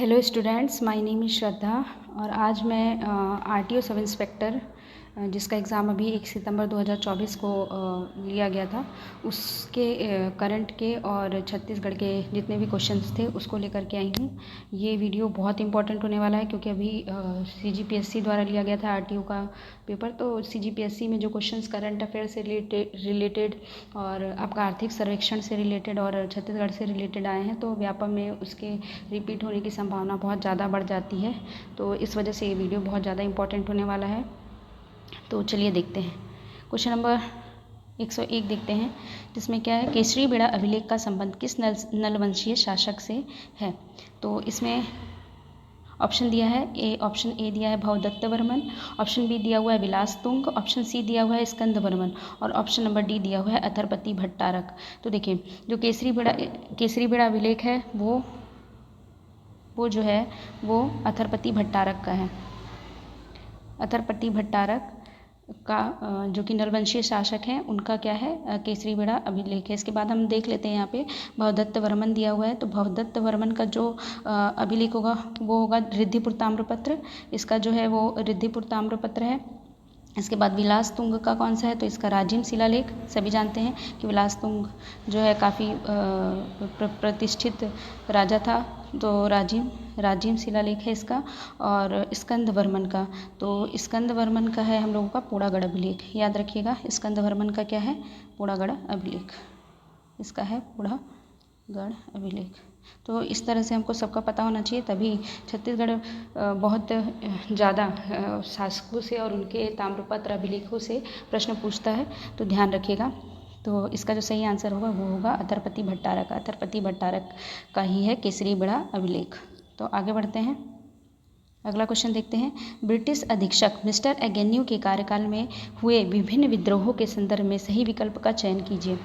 Hello students, my name is Shraddha और आज मैं आरटीओ सब इंस्पेक्टर जिसका एग्ज़ाम अभी 1 सितंबर 2024 को लिया गया था उसके करंट के और छत्तीसगढ़ के जितने भी क्वेश्चंस थे उसको लेकर के आई हूँ। ये वीडियो बहुत इंपॉर्टेंट होने वाला है क्योंकि अभी सीजीपीएससी द्वारा लिया गया था आरटीओ का पेपर। तो सीजीपीएससी में जो क्वेश्चंस करंट अफेयर से रिलेटेड और आपका आर्थिक सर्वेक्षण से रिलेटेड और छत्तीसगढ़ से रिलेटेड आए हैं तो व्यापम में उसके रिपीट होने की संभावना बहुत ज़्यादा बढ़ जाती है। तो इस वजह से ये वीडियो बहुत ज़्यादा इंपॉर्टेंट होने वाला है। तो चलिए देखते हैं क्वेश्चन नंबर 101 देखते हैं, जिसमें क्या है, केसरी बेड़ा अभिलेख का संबंध किस नलवंशीय शासक से है। तो इसमें ऑप्शन दिया है ऑप्शन ए दिया है भवदत्त वर्मन, ऑप्शन बी दिया हुआ है विलास तुंग, ऑप्शन सी दिया हुआ है स्कंद वर्मन और ऑप्शन नंबर डी दिया हुआ है अथरपति भट्टारक। तो देखिए, जो केसरी बेड़ा अभिलेख है वो जो है वो अथरपति भट्टारक का है। अथरपति भट्टारक का जो कि नलवंशीय शासक हैं उनका क्या है, केसरी बेड़ा अभिलेख है। इसके बाद हम देख लेते हैं यहाँ पे भवदत्त वर्मन दिया हुआ है। तो भवदत्त वर्मन का जो अभिलेख होगा वो होगा रिद्धिपुर ताम्रपत्र। इसका जो है वो रिद्धिपुर ताम्रपत्र है। इसके बाद विलास तुंग का कौन सा है, तो इसका राजिम शिलालेख। सभी जानते हैं कि विलास तुंग जो है काफ़ी प्रतिष्ठित राजा था, तो राजिम शिलालेख है इसका। और स्कंद वर्मन का, तो स्कंद वर्मन का है हम लोगों का पोड़ागढ़ अभिलेख। याद रखिएगा, स्कंद वर्मन का क्या है, पोड़ागढ़ अभिलेख। इसका है पोड़ागढ़ अभिलेख। तो इस तरह से हमको सबका पता होना चाहिए, तभी छत्तीसगढ़ बहुत ज़्यादा शासकों से और उनके ताम्रपत्र अभिलेखों से प्रश्न पूछता है, तो ध्यान रखिएगा। तो इसका जो सही आंसर होगा वो होगा अथरपति भट्टारक। अथरपति भट्टारक का ही है केसरी बेड़ा अभिलेख। तो आगे बढ़ते हैं, अगला क्वेश्चन देखते हैं। ब्रिटिश अधीक्षक मिस्टर एगेन्यू के कार्यकाल में हुए विभिन्न विद्रोहों के संदर्भ में सही विकल्प का चयन कीजिए।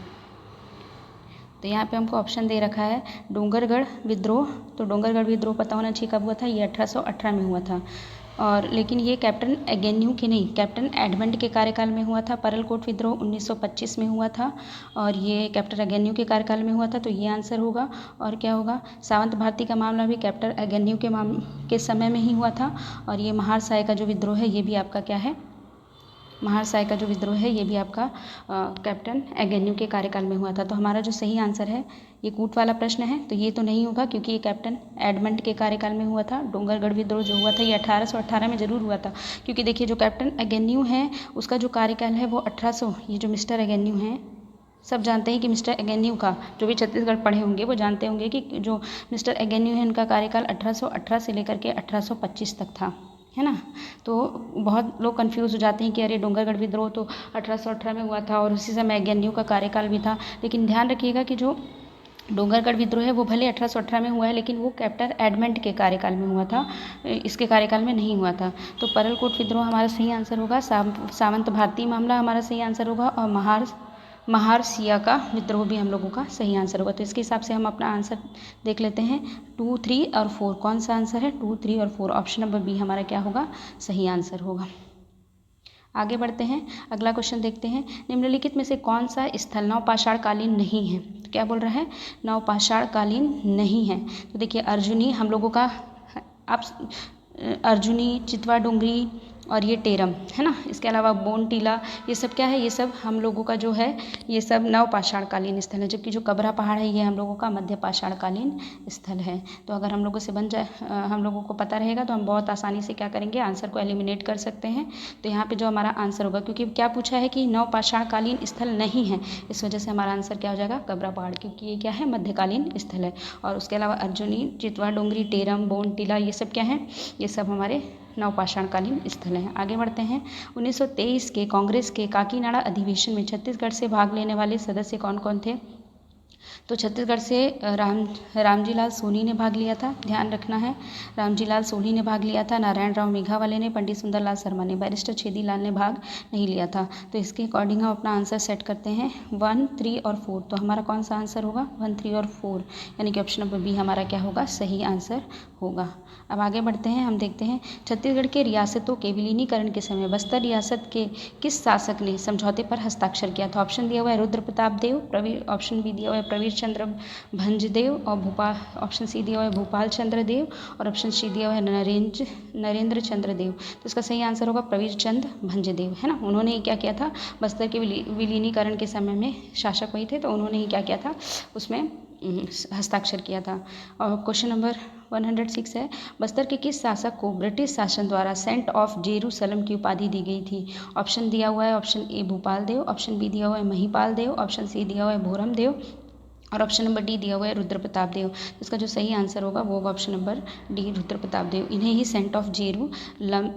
तो यहाँ पे हमको ऑप्शन दे रखा है डोंगरगढ़ विद्रोह। तो डोंगरगढ़ विद्रोह पता होना चाहिए कब हुआ था, ये 1818 में हुआ था। और लेकिन ये कैप्टन एगेन्यू के नहीं, कैप्टन एडमंड के कार्यकाल में हुआ था। परलकोट विद्रोह 1925 में हुआ था और ये कैप्टन एगेन्यू के कार्यकाल में हुआ था। तो ये आंसर होगा। और क्या होगा, सावंत भारती का मामला भी कैप्टन एगेन्यू के समय में ही हुआ था। और ये महार साय का जो विद्रोह है ये भी आपका क्या है, महार साय का जो विद्रोह है ये भी आपका कैप्टन एगेन्यू के कार्यकाल में हुआ था। तो हमारा जो सही आंसर है, ये कूट वाला प्रश्न है तो ये तो नहीं होगा क्योंकि ये कैप्टन एडमंड के कार्यकाल में हुआ था। डोंगरगढ़ विद्रोह जो हुआ था ये 1818 में ज़रूर हुआ था, क्योंकि देखिए जो कैप्टन एगेन्यू है उसका जो कार्यकाल है वो 1800, ये जो मिस्टर एगेन्यू हैं, सब जानते हैं कि मिस्टर एगेन्यू का, जो भी छत्तीसगढ़ पढ़े होंगे वो जानते होंगे कि जो मिस्टर एगेन्यू है उनका कार्यकाल 1818 से लेकर के 1825 तक था, है ना। तो बहुत लोग कंफ्यूज हो जाते हैं कि अरे डोंगरगढ़ विद्रोह तो 1818 में हुआ था और उसी समय एगेन्यू का कार्यकाल भी था। लेकिन ध्यान रखिएगा कि जो डोंगरगढ़ विद्रोह है वो भले 1818 में हुआ है लेकिन वो कैप्टन एडमंड के कार्यकाल में हुआ था, इसके कार्यकाल में नहीं हुआ था। तो परलकोट विद्रोह हमारा सही आंसर होगा। सावंत भारती मामला हमारा सही आंसर होगा और महार सिया का विद्रोह भी हम लोगों का सही आंसर होगा। तो इसके हिसाब से हम अपना आंसर देख लेते हैं। 2, 3 और 4 कौन सा आंसर है, 2, 3 और 4 ऑप्शन नंबर बी हमारा क्या होगा, सही आंसर होगा। आगे बढ़ते हैं, अगला क्वेश्चन देखते हैं। निम्नलिखित में से कौन सा स्थल नवपाषाण कालीन नहीं है। तो क्या बोल रहा है, नवपाषाण कालीन नहीं है। तो देखिए अर्जुनी हम लोगों का, आप अर्जुनी, चितवा डोंगरी और ये टेरम है ना, इसके अलावा बोन टीला, ये सब क्या है, ये सब हम लोगों का जो है ये सब नवपाषाण कालीन स्थल है। जबकि जो कबरा पहाड़ है ये हम लोगों का मध्य पाषाण कालीन स्थल है। तो अगर हम लोगों से बन जाए, हम लोगों को पता रहेगा तो हम बहुत आसानी से क्या करेंगे, आंसर को एलिमिनेट कर सकते हैं। तो यहाँ पे जो हमारा आंसर होगा, क्योंकि क्या पूछा है कि नवपाषाण कालीन स्थल नहीं है, इस वजह से हमारा आंसर क्या हो जाएगा, कबरा पहाड़, क्योंकि ये क्या है, मध्यकालीन स्थल है। और उसके अलावा अर्जुनी, चितवा डोंगरी, टेरम, बोन टीला ये सब क्या है, ये सब हमारे नवपाषाण कालीन स्थल हैं। आगे बढ़ते हैं। 1923 के कांग्रेस के काकीनाडा अधिवेशन में छत्तीसगढ़ से भाग लेने वाले सदस्य कौन कौन थे। तो छत्तीसगढ़ से रामजी लाल सोनी ने भाग लिया था, ध्यान रखना है, रामजी लाल सोनी ने भाग लिया था। नारायण राव मेघावाले ने, पंडित सुंदरलाल शर्मा ने, बैरिस्टर छेदी लाल ने भाग नहीं लिया था। तो इसके अकॉर्डिंग हम अपना आंसर सेट करते हैं 1, 3 और 4। तो हमारा कौन सा आंसर होगा, 1, 3 और 4, यानी कि ऑप्शन नंबर बी हमारा क्या होगा, सही आंसर होगा। अब आगे बढ़ते हैं, हम देखते हैं छत्तीसगढ़ के रियासतों के विलीनीकरण के समय बस्तर रियासत के किस शासक ने समझौते पर हस्ताक्षर किया था। ऑप्शन दिया हुआ है रुद्र प्रताप देव, ऑप्शन बी दिया हुआ है प्रवीर चंद्र भंजदेव, और भोपाल, ऑप्शन सी दिया हुआ है भूपाल चंद्र देव, और ऑप्शन सी दिया हुआ है नरेंद्र चंद्र देव। तो इसका सही आंसर होगा प्रवीर चंद भंजदेव, है ना। उन्होंने क्या किया था, बस्तर के विलीनीकरण के समय में शासक वही थे, तो उन्होंने ही क्या किया था, उसमें हस्ताक्षर किया था। और क्वेश्चन नंबर 106 है, बस्तर के किस शासक को ब्रिटिश शासन द्वारा सेंट ऑफ जेरूसलम की उपाधि दी गई थी। ऑप्शन दिया हुआ है, option A Bhupal Dev, option B दिया हुआ है महिपाल देव, ऑप्शन सी दिया हुआ है भोरम देव, और ऑप्शन नंबर डी दिया हुआ है रुद्र प्रताप देव। इसका जो सही आंसर होगा वो होगा option number D Rudra Pratap Dev. इन्हें ही सेंट ऑफ जेरूसलम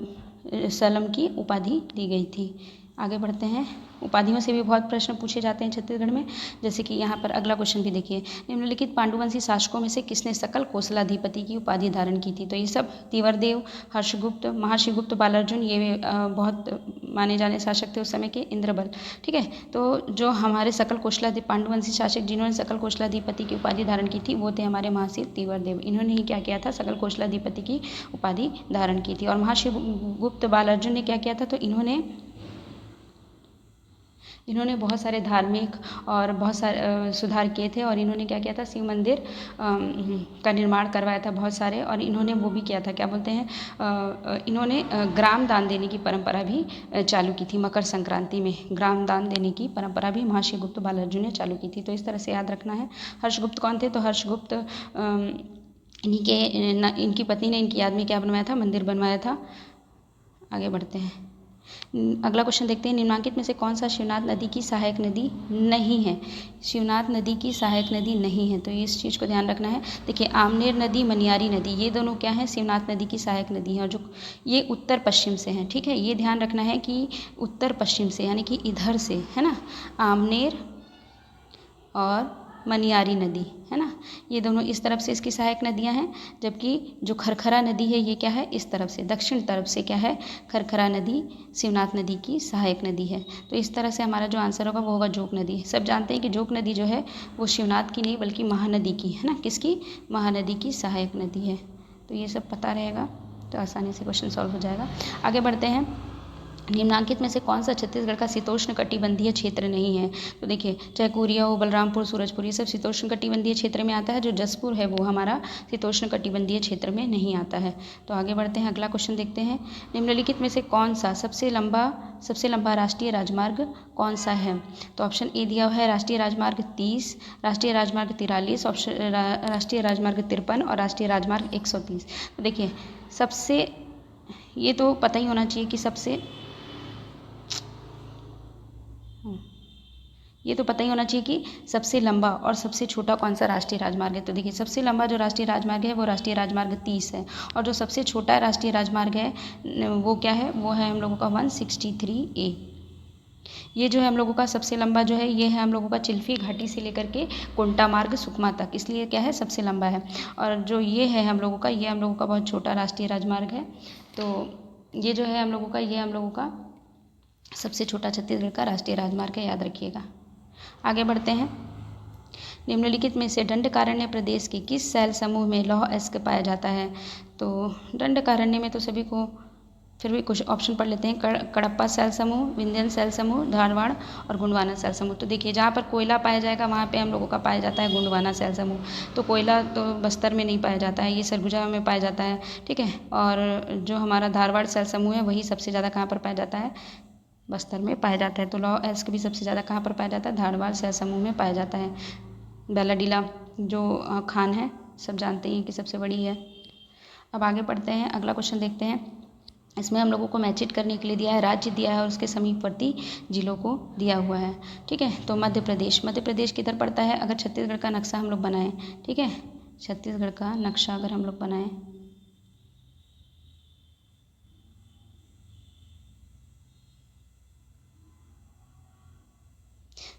की उपाधि दी गई थी। आगे बढ़ते हैं, उपाधियों से भी बहुत प्रश्न पूछे जाते हैं छत्तीसगढ़ में, जैसे कि यहाँ पर अगला क्वेश्चन भी देखिए, निम्नलिखित पांडुवंशी शासकों में से किसने सकल कौशलाधिपति की उपाधि धारण की थी। तो ये सब तिवरदेव, हर्षगुप्त, महर्षि गुप्त, बालार्जुन, ये बहुत माने जाने शासक थे उस समय के, इंद्रबल। ठीक है, तो जो हमारे सकल पांडुवंशी शासक जिन्होंने सकल कौशलाधिपति की उपाधि धारण की थी वो थे हमारे महर्षि तिवरदेव। इन्होंने ही क्या किया था, सकल कौशलाधिपति की उपाधि धारण की थी। और महर्षि गुप्त बालार्जुन ने क्या किया था, तो इन्होंने बहुत सारे धार्मिक और बहुत सारे सुधार किए थे, और इन्होंने क्या किया था, शिव मंदिर का निर्माण करवाया था बहुत सारे, और इन्होंने वो भी किया था, क्या बोलते हैं, इन्होंने ग्राम दान देने की परंपरा भी चालू की थी। मकर संक्रांति में ग्राम दान देने की परंपरा भी महर्षि गुप्त बालार्जुन ने चालू की थी। तो इस तरह से याद रखना है। हर्षगुप्त कौन थे, तो हर्षगुप्त इनकी पत्नी ने इनकी याद में क्या बनवाया था, मंदिर बनवाया था। आगे बढ़ते हैं, अगला क्वेश्चन देखते हैं, निम्नलिखित में से कौन सा शिवनाथ नदी की सहायक नदी नहीं है। शिवनाथ नदी की सहायक नदी नहीं है, तो इस चीज़ को ध्यान रखना है। देखिए, आमनेर नदी, मनियारी नदी, ये दोनों क्या है, शिवनाथ नदी की सहायक नदी है, और जो ये उत्तर पश्चिम से हैं। ठीक है, ये ध्यान रखना है कि उत्तर पश्चिम से, यानी कि इधर से, है ना, आमनेर और मनियारी नदी, है ना, ये दोनों इस तरफ से इसकी सहायक नदियां हैं, जबकि जो खरखरा नदी है ये क्या है, इस तरफ से, दक्षिण तरफ से क्या है, खरखरा नदी शिवनाथ नदी की सहायक नदी है। तो इस तरह से हमारा जो आंसर होगा वो होगा जोक नदी। सब जानते हैं कि जोक नदी जो है वो शिवनाथ की नहीं बल्कि महानदी की, है ना, किसकी, महानदी की सहायक नदी है। तो ये सब पता रहेगा तो आसानी से क्वेश्चन सॉल्व हो जाएगा। आगे बढ़ते हैं, निम्नांकित में से कौन सा छत्तीसगढ़ का शीतोष्ण कटिबंधीय क्षेत्र नहीं है। तो देखिए, चाहे कोरिया हो, बलरामपुर, सूरजपुर, ये सब शीतोष्ण कटिबंधीय क्षेत्र में आता है। जो जसपुर है वो हमारा शीतोष्ण कटिबंधीय क्षेत्र में नहीं आता है। तो आगे बढ़ते हैं, अगला क्वेश्चन देखते हैं, निम्नलिखित में से कौन सा सबसे लंबा राष्ट्रीय राजमार्ग कौन सा है। तो ऑप्शन ए दिया हुआ है राष्ट्रीय राजमार्ग 30, राष्ट्रीय राजमार्ग 43, ऑप्शन राष्ट्रीय राजमार्ग 53 और राष्ट्रीय राजमार्ग 130। तो देखिए, सबसे, ये तो पता ही होना चाहिए कि सबसे लंबा और सबसे छोटा कौन सा राष्ट्रीय राजमार्ग है। तो देखिए, सबसे लंबा जो राष्ट्रीय राजमार्ग है वो राष्ट्रीय राजमार्ग 30 है, और जो सबसे छोटा राष्ट्रीय राजमार्ग है वो क्या है, वो है हम लोगों का 163A। ये जो है हम लोगों का सबसे लंबा जो है, ये है हम लोगों का चिल्फी घाटी से लेकर के कोंटा मार्ग सुकमा तक, इसलिए क्या है, सबसे लंबा है। और जो ये है हम लोगों का, ये हम लोगों का बहुत छोटा राष्ट्रीय राजमार्ग है। तो ये जो है हम लोगों का, ये हम लोगों का सबसे छोटा छत्तीसगढ़ का राष्ट्रीय राजमार्ग है, याद रखिएगा। आगे बढ़ते हैं, निम्नलिखित में से दंडकारण्य प्रदेश के किस शैल समूह में लौह अयस्क पाया जाता है। तो दंडकारण्य में तो सभी को, फिर भी कुछ ऑप्शन पढ़ लेते हैं, कडप्पा शैल समूह, विंध्यन शैल समूह, धारवाड़ और गुंडवाना शैल समूह। तो देखिए, जहाँ पर कोयला पाया जाएगा वहाँ पे हम लोगों का पाया जाता है गुंडवाना शैल समूह। तो कोयला तो बस्तर में नहीं पाया जाता है, ये सरगुजा में पाया जाता है। ठीक है, और जो हमारा धारवाड़ शैल समूह है वही सबसे ज़्यादा कहाँ पर पाया जाता है, बस्तर में पाया जाता है। तो लौह अयस्क भी सबसे ज़्यादा कहाँ पर पाया जाता है, धारवाड़ शैल समूह में पाया जाता है। बैलाडीला जो खान है, सब जानते हैं कि सबसे बड़ी है। अब आगे बढ़ते हैं, अगला क्वेश्चन देखते हैं। इसमें हम लोगों को मैचिट करने के लिए दिया है, राज्य दिया है और उसके समीपवर्ती जिलों को दिया हुआ है। ठीक है, तो मध्य प्रदेश किधर पड़ता है, अगर छत्तीसगढ़ का नक्शा हम लोग बनाएं, ठीक है, छत्तीसगढ़ का नक्शा अगर हम लोग बनाएं,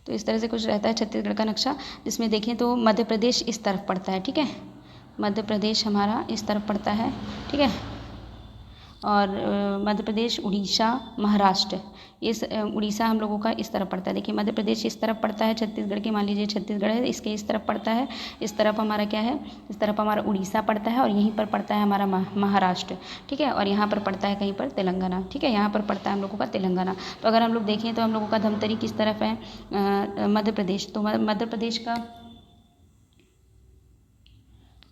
तो इस तरह से कुछ रहता है छत्तीसगढ़ का नक्शा, जिसमें देखें तो मध्य प्रदेश इस तरफ पड़ता है। ठीक है, मध्य प्रदेश हमारा इस तरफ पड़ता है। ठीक है, और मध्य प्रदेश, उड़ीसा, महाराष्ट्र, इस उड़ीसा हम लोगों का इस तरफ पड़ता है। देखिए, मध्य प्रदेश इस तरफ पड़ता है छत्तीसगढ़ के, मान लीजिए छत्तीसगढ़ है, इसके इस तरफ पड़ता है, इस तरफ हमारा क्या है, इस तरफ हमारा उड़ीसा पड़ता है, और यहीं पर पड़ता है हमारा महाराष्ट्र। ठीक है, और यहाँ पर पड़ता है कहीं पर तेलंगाना। ठीक है, यहाँ पर पड़ता है हम लोगों का तेलंगाना। तो अगर हम लोग देखें तो हम लोगों का धमतरी किस तरफ है, मध्य प्रदेश। तो मध्य प्रदेश का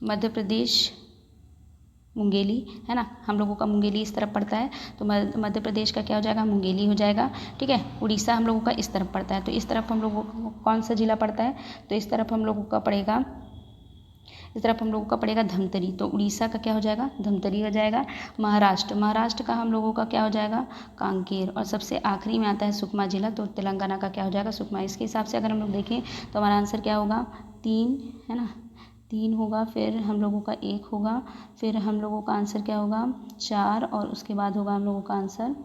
मध्य प्रदेश मुंगेली, है ना, हम लोगों का मुंगेली इस तरफ पड़ता है, तो मध्य प्रदेश का क्या हो जाएगा, मुंगेली हो जाएगा। ठीक है, उड़ीसा हम लोगों का इस तरफ पड़ता है, तो इस तरफ हम लोगों को कौन सा जिला पड़ता है, तो इस तरफ हम लोगों का पड़ेगा, इस तरफ हम लोगों का पड़ेगा धमतरी, तो उड़ीसा का क्या हो जाएगा, धमतरी हो जाएगा। महाराष्ट्र का हम लोगों का क्या हो जाएगा, कांकेर। और सबसे आखिरी में आता है सुकमा जिला, तो तेलंगाना का क्या हो जाएगा, सुकमा। इसके हिसाब से अगर हम लोग देखें तो हमारा आंसर क्या होगा, 3, है ना, 3 होगा, फिर हम लोगों का 1 होगा, फिर हम लोगों का आंसर क्या होगा, 4, और उसके बाद होगा हम लोगों का आंसर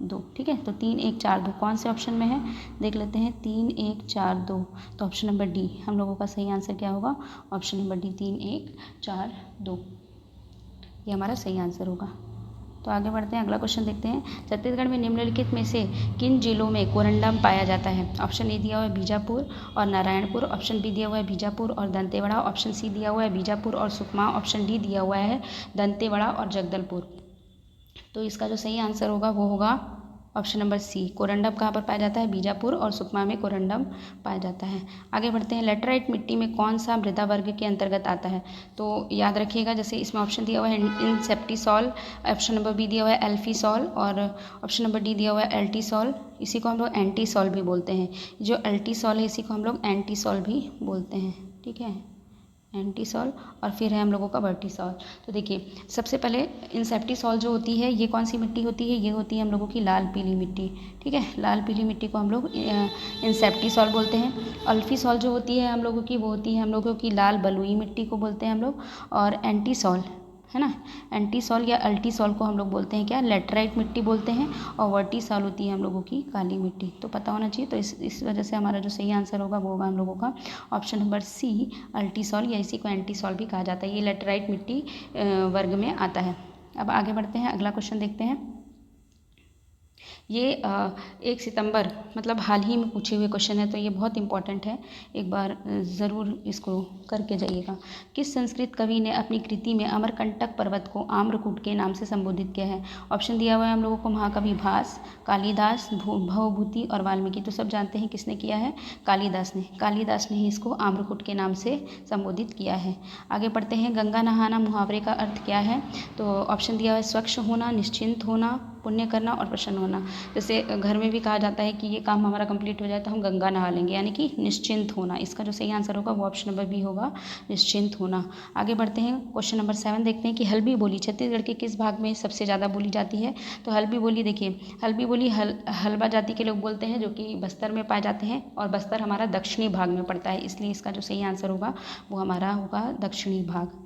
2। ठीक है, तो 3, 1, 4, 2 कौन से ऑप्शन में है, देख लेते हैं। 3, 1, 4, 2, तो ऑप्शन नंबर डी हम लोगों का सही आंसर क्या होगा, ऑप्शन नंबर डी, 3, 1, 4, 2, ये हमारा सही आंसर होगा। तो आगे बढ़ते हैं, अगला क्वेश्चन देखते हैं। छत्तीसगढ़ में निम्नलिखित में से किन जिलों में कोरंडम पाया जाता है। ऑप्शन ए दिया हुआ है बीजापुर और नारायणपुर, ऑप्शन बी दिया हुआ है बीजापुर और दंतेवाड़ा, ऑप्शन सी दिया हुआ है बीजापुर और सुकमा, ऑप्शन डी दिया हुआ है दंतेवाड़ा और जगदलपुर। तो इसका जो सही आंसर होगा वो होगा ऑप्शन नंबर सी। कोरंडम कहाँ पर पाया जाता है, बीजापुर और सुकमा में कोरंडम पाया जाता है। आगे बढ़ते हैं, लेटराइट मिट्टी में कौन सा मृदा वर्ग के अंतर्गत आता है। तो याद रखिएगा, जैसे इसमें ऑप्शन दिया हुआ है इंसेप्टिसॉल, ऑप्शन नंबर बी दिया हुआ है एल्फीसॉल और ऑप्शन नंबर डी दिया हुआ है एल्टीसॉल। इसी को हम लोग एंटीसॉल भी बोलते हैं। जो एल्टीसॉल है इसी को हम लोग एंटीसॉल भी बोलते हैं। ठीक है, एंटीसॉल, और फिर है हम लोगों का वर्टीसॉल। तो देखिए, सबसे पहले इंसेप्टिसॉल जो होती है ये कौन सी मिट्टी होती है, ये होती है हम लोगों की लाल पीली मिट्टी। ठीक है, लाल पीली मिट्टी को हम लोग इंसेप्टिसॉल बोलते हैं। अल्फीसॉल जो होती है हम लोगों की, वो होती है हम लोगों की लाल बलुई मिट्टी को बोलते हैं हम लोग। और एंटीसॉल, है ना, एंटीसॉल या अल्टीसॉल को हम लोग बोलते हैं क्या, लेटराइट मिट्टी बोलते हैं। और वर्टीसॉल होती है हम लोगों की काली मिट्टी। तो पता होना चाहिए। तो इस वजह से हमारा जो सही आंसर होगा वो होगा हम लोगों का ऑप्शन नंबर सी, अल्टीसॉल, या इसी को एंटीसॉल भी कहा जाता है। ये लेटराइट मिट्टी वर्ग में आता है। अब आगे बढ़ते हैं, अगला क्वेश्चन देखते हैं। ये 1 सितंबर मतलब हाल ही में पूछे हुए क्वेश्चन है, तो ये बहुत इंपॉर्टेंट है, एक बार ज़रूर इसको करके जाइएगा। किस संस्कृत कवि ने अपनी कृति में अमरकंटक पर्वत को आम्रकूट के नाम से संबोधित किया है। ऑप्शन दिया हुआ है हम लोगों को महाकवि भास, कालिदास, भवभूति और वाल्मीकि। तो सब जानते हैं किसने किया है, कालिदास ने। कालिदास ने ही इसको आम्रकूट के नाम से संबोधित किया है। आगे बढ़ते हैं, गंगा नहाना मुहावरे का अर्थ क्या है। तो ऑप्शन दिया हुआ है स्वच्छ होना, निश्चिंत होना, पुण्य करना और प्रसन्न होना। जैसे घर में भी कहा जाता है कि ये काम हमारा कंप्लीट हो जाए तो हम गंगा नहा लेंगे, यानी कि निश्चिंत होना। इसका जो सही आंसर होगा वो ऑप्शन नंबर बी होगा, निश्चिंत होना। आगे बढ़ते हैं, क्वेश्चन नंबर 7 देखते हैं कि हल्बी बोली छत्तीसगढ़ के किस भाग में सबसे ज़्यादा बोली जाती है। तो हल्बी बोली, देखिए हल्बी बोली हल्बा जाति के लोग बोलते हैं, जो कि बस्तर में पाए जाते हैं, और बस्तर हमारा दक्षिणी भाग में पड़ता है, इसलिए इसका जो सही आंसर होगा वो हमारा होगा दक्षिणी भाग।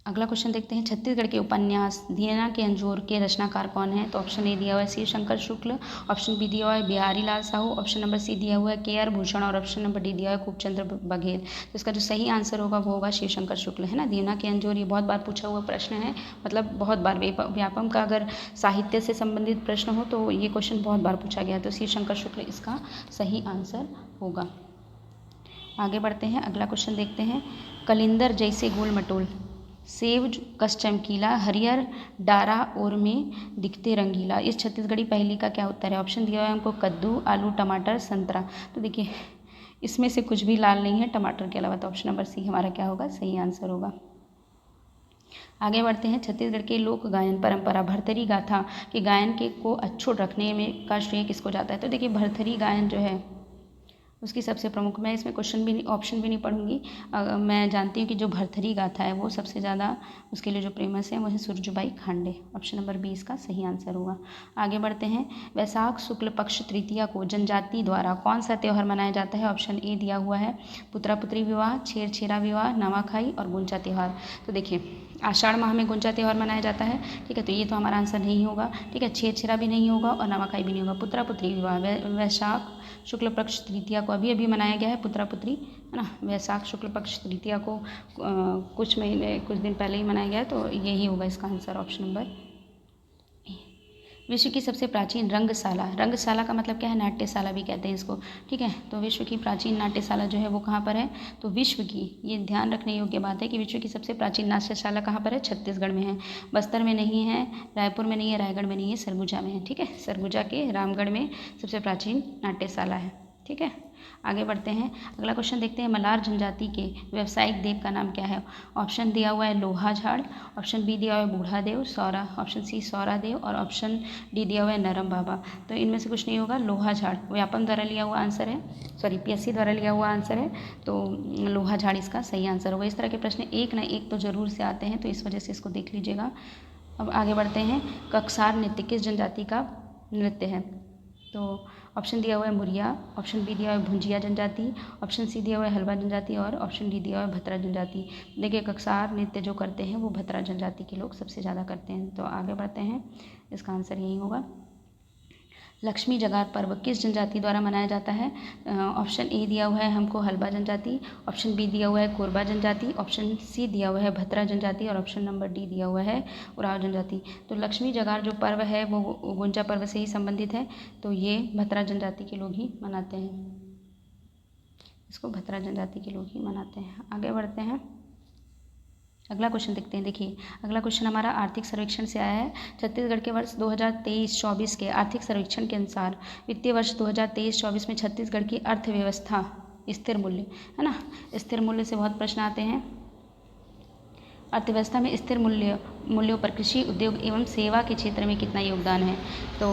अगला क्वेश्चन देखते हैं, छत्तीसगढ़ के उपन्यास दीना के अंजोर के रचनाकार कौन है। तो ऑप्शन ए दिया हुआ है शिव शंकर शुक्ल, ऑप्शन बी दिया हुआ है बिहारी लाल साहू, ऑप्शन नंबर सी दिया हुआ है के.आर. भूषण और ऑप्शन नंबर डी दिया हुआ है खूबचंद्र बघेल। तो इसका जो सही आंसर होगा वो होगा शिव शंकर शुक्ल, है ना। दीना के अंजोर ये बहुत बार पूछा हुआ प्रश्न है, मतलब बहुत बार व्यापम का अगर साहित्य से संबंधित प्रश्न हो तो ये क्वेश्चन बहुत बार पूछा गया है। तो शिव शंकर शुक्ल इसका सही आंसर होगा। आगे बढ़ते हैं, अगला क्वेश्चन देखते हैं, कलिंदर जैसे गोल मटोल सेव कस चमकीला, हरियर डारा ओर में दिखते रंगीला। इस छत्तीसगढ़ी पहेली का क्या उत्तर है। ऑप्शन दिया हुआ है हमको कद्दू, आलू, टमाटर, संतरा। तो देखिए इसमें से कुछ भी लाल नहीं है टमाटर के अलावा, तो ऑप्शन नंबर सी हमारा क्या होगा, सही आंसर होगा। आगे बढ़ते हैं, छत्तीसगढ़ के लोक गायन परंपरा भरथरी गाथा के गायन के को अछूत रखने में का श्रेय किसको जाता है। तो देखिए भरथरी गायन जो है उसकी सबसे प्रमुख, मैं इसमें क्वेश्चन भी नहीं, ऑप्शन भी नहीं पढ़ूंगी। मैं जानती हूँ कि जो भरथरी गाथा है वो सबसे ज़्यादा उसके लिए जो फेमस है वो है सुरजूबाई खांडे। ऑप्शन नंबर 20 इसका सही आंसर होगा। आगे बढ़ते हैं, वैशाख शुक्ल पक्ष तृतीया को जनजाति द्वारा कौन सा त्यौहार मनाया जाता है। ऑप्शन ए दिया हुआ है पुत्रा पुत्री विवाह, छेरछेरा विवाह, नवाखाई और गुंचा त्यौहार। तो देखिए आषाढ़ माह में गुंचा त्यौहार मनाया जाता है, ठीक है, तो ये तो हमारा आंसर नहीं होगा, ठीक है। छेरछेरा भी नहीं होगा और नवाखाई भी नहीं होगा। पुत्रा पुत्री विवाह वैशाख शुक्ल पक्ष तृतीया को अभी मनाया गया है, पुत्रा पुत्री, है ना। वैशाख शुक्ल पक्ष तृतीया को कुछ दिन पहले ही मनाया गया है, तो यही होगा इसका आंसर, ऑप्शन नंबर। विश्व की सबसे प्राचीन रंगशाला, रंगशाला का मतलब क्या है, नाट्यशाला भी कहते हैं इसको, ठीक है। तो विश्व की प्राचीन नाट्यशाला जो है वो कहाँ पर है, तो विश्व की, ये ध्यान रखने योग्य बात है कि विश्व की सबसे प्राचीन नाट्यशाला कहाँ पर है, छत्तीसगढ़ में है। बस्तर में नहीं है, रायपुर में नहीं है, रायगढ़ में नहीं है, सरगुजा में है, ठीक है। सरगुजा के रामगढ़ में सबसे प्राचीन नाट्यशाला है। ठीक है, आगे बढ़ते हैं। अगला क्वेश्चन देखते हैं, मलार जनजाति के व्यावसायिक देव का नाम क्या है। ऑप्शन दिया हुआ है लोहा झाड़, ऑप्शन बी दिया हुआ है बूढ़ा देव सौरा, ऑप्शन सी सौरा देव और ऑप्शन डी दिया हुआ है नरम बाबा। तो इनमें से कुछ नहीं होगा, लोहा झाड़ व्यापम द्वारा लिया हुआ आंसर है, सॉरी PSC द्वारा लिया हुआ आंसर है, तो लोहा झाड़ इसका सही आंसर होगा। इस तरह के प्रश्न एक ना एक तो ज़रूर से आते हैं, तो इस वजह से इसको देख लीजिएगा। अब आगे बढ़ते हैं, ककसार नृत्य किस जनजाति का नृत्य है। तो ऑप्शन दिया हुआ है मुरिया, ऑप्शन बी दिया हुआ है भुंजिया जनजाति, ऑप्शन सी दिया हुआ है हलवा जनजाति और ऑप्शन डी दिया हुआ है भतरा जनजाति। देखिए, ककसार नृत्य जो करते हैं वो भतरा जनजाति के लोग सबसे ज़्यादा करते हैं। तो आगे बढ़ते हैं, इसका आंसर यही होगा। लक्ष्मी जगार पर्व किस जनजाति द्वारा मनाया जाता है। ऑप्शन ए दिया हुआ है हमको हलबा जनजाति, ऑप्शन बी दिया हुआ है कोरबा जनजाति, ऑप्शन सी दिया हुआ है भतरा जनजाति और ऑप्शन नंबर डी दिया हुआ है उराव जनजाति। तो लक्ष्मी जगार जो पर्व है वो गुंजा पर्व से ही संबंधित है, तो ये भतरा जनजाति के लोग ही मनाते हैं, इसको भतरा जनजाति के लोग ही मनाते हैं। आगे बढ़ते हैं, अगला क्वेश्चन देखते हैं। देखिए, अगला क्वेश्चन हमारा आर्थिक सर्वेक्षण से आया है। छत्तीसगढ़ के वर्ष 2023-24 के आर्थिक सर्वेक्षण के अनुसार वित्तीय वर्ष 2023-24 में छत्तीसगढ़ की अर्थव्यवस्था स्थिर मूल्य, है ना, स्थिर मूल्य से बहुत प्रश्न आते हैं। अर्थव्यवस्था में स्थिर मूल्यों पर कृषि उद्योग एवं सेवा के क्षेत्र में कितना योगदान है। तो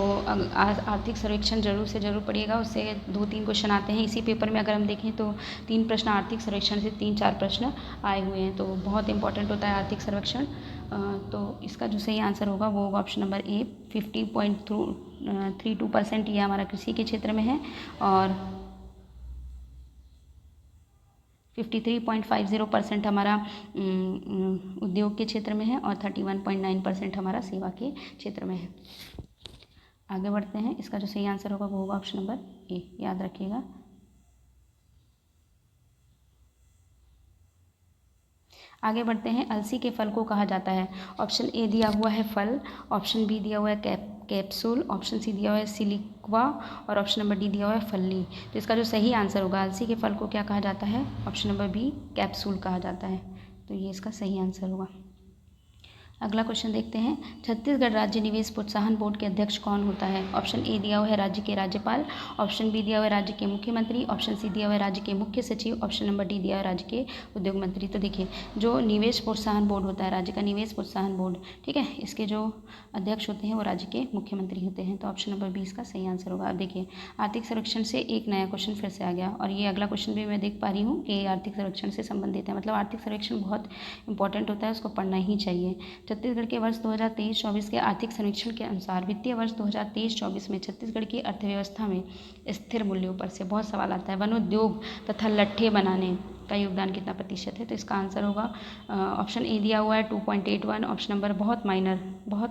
आर्थिक सर्वेक्षण जरूर से जरूर पढ़िएगा, उससे 2-3 क्वेश्चन आते हैं। इसी पेपर में अगर हम देखें तो 3 प्रश्न आर्थिक सर्वेक्षण से 3-4 प्रश्न आए हुए हैं, तो बहुत इंपॉर्टेंट होता है आर्थिक सर्वेक्षण। तो इसका जो सही आंसर होगा वो होगा ऑप्शन नंबर ए, 50.32% ये हमारा कृषि के क्षेत्र में है और 53.50% हमारा उद्योग के क्षेत्र में है और 31.9% हमारा सेवा के क्षेत्र में है। आगे बढ़ते हैं, इसका जो सही आंसर होगा वो होगा ऑप्शन नंबर ए, याद रखिएगा। आगे बढ़ते हैं, अलसी के फल को कहा जाता है। ऑप्शन ए दिया हुआ है फल, ऑप्शन बी दिया हुआ है कैप्सूल, ऑप्शन सी दिया हुआ है सिलिक्वा और ऑप्शन नंबर डी दिया हुआ है फल्ली। तो इसका जो सही आंसर होगा, अलसी के फल को क्या कहा जाता है, ऑप्शन नंबर बी कैप्सूल कहा जाता है। तो ये इसका सही आंसर होगा। अगला क्वेश्चन देखते हैं, छत्तीसगढ़ राज्य निवेश प्रोत्साहन बोर्ड के अध्यक्ष कौन होता है। ऑप्शन ए दिया हुआ है राज्य के राज्यपाल, ऑप्शन बी दिया हुआ है राज्य के मुख्यमंत्री, ऑप्शन सी दिया हुआ है राज्य के मुख्य सचिव, ऑप्शन नंबर डी दिया हुआ है राज्य के उद्योग मंत्री। तो देखिए, जो निवेश प्रोत्साहन बोर्ड होता है, राज्य का निवेश प्रोत्साहन बोर्ड, ठीक है, इसके जो अध्यक्ष होते हैं वो राज्य के मुख्यमंत्री होते हैं। तो ऑप्शन नंबर बी इसका सही आंसर होगा। अब देखिए, आर्थिक सर्वेक्षण से एक नया क्वेश्चन फिर से आ गया और ये अगला क्वेश्चन भी मैं देख पा रही हूँ कि आर्थिक सर्वेक्षण से संबंधित है, मतलब आर्थिक सर्वेक्षण बहुत इंपॉर्टेंट होता है, उसको पढ़ना ही चाहिए। छत्तीसगढ़ के वर्ष 2023-24 के आर्थिक सर्वेक्षण के अनुसार वित्तीय वर्ष 2023-24 में छत्तीसगढ़ की अर्थव्यवस्था में स्थिर मूल्यों पर से बहुत सवाल आता है। वनोद्योग तथा लट्ठे बनाने का योगदान कितना प्रतिशत है। तो इसका आंसर होगा ऑप्शन ए दिया हुआ है 2.81, ऑप्शन नंबर बहुत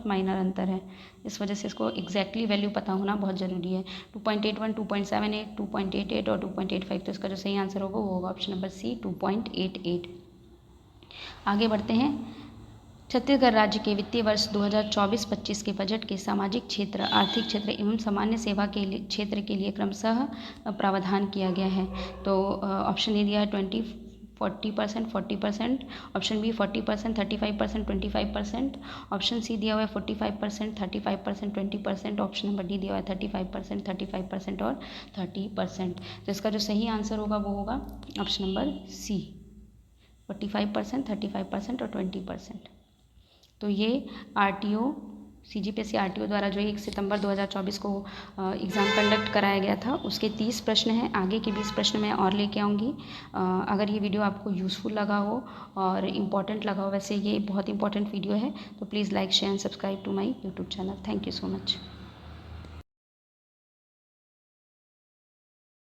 माइनर अंतर है, इस वजह से इसको एग्जैक्टली वैल्यू पता होना बहुत ज़रूरी है। 2.81, 2.78, 2.88 और 2.85। तो इसका जो सही आंसर होगा वो होगा ऑप्शन नंबर सी, 2.88। आगे बढ़ते हैं, छत्तीसगढ़ राज्य के वित्तीय वर्ष 2024-25 के बजट के सामाजिक क्षेत्र, आर्थिक क्षेत्र एवं सामान्य सेवा के क्षेत्र के लिए क्रमशः प्रावधान किया गया है। तो ऑप्शन ए दिया है 40%, 40%, ऑप्शन बी 40%, 35%, 25%, ऑप्शन सी दिया हुआ है 45%, 35%, 20%, ऑप्शन नंबर डी दिया हुआ है 35%, 35% और 30%। तो इसका जो सही आंसर होगा वो होगा ऑप्शन नंबर सी, 45%, 35% और 20%। तो ये RTO CGPSC RTO द्वारा जो 1 सितंबर 2024 को एग्ज़ाम कंडक्ट कराया गया था उसके 30 प्रश्न हैं। आगे के 20 प्रश्न मैं और लेके आऊँगी। अगर ये वीडियो आपको यूज़फुल लगा हो और इम्पॉर्टेंट लगा हो, वैसे ये बहुत इंपॉर्टेंट वीडियो है, तो please like share and subscribe to my YouTube channel. Thank you so much.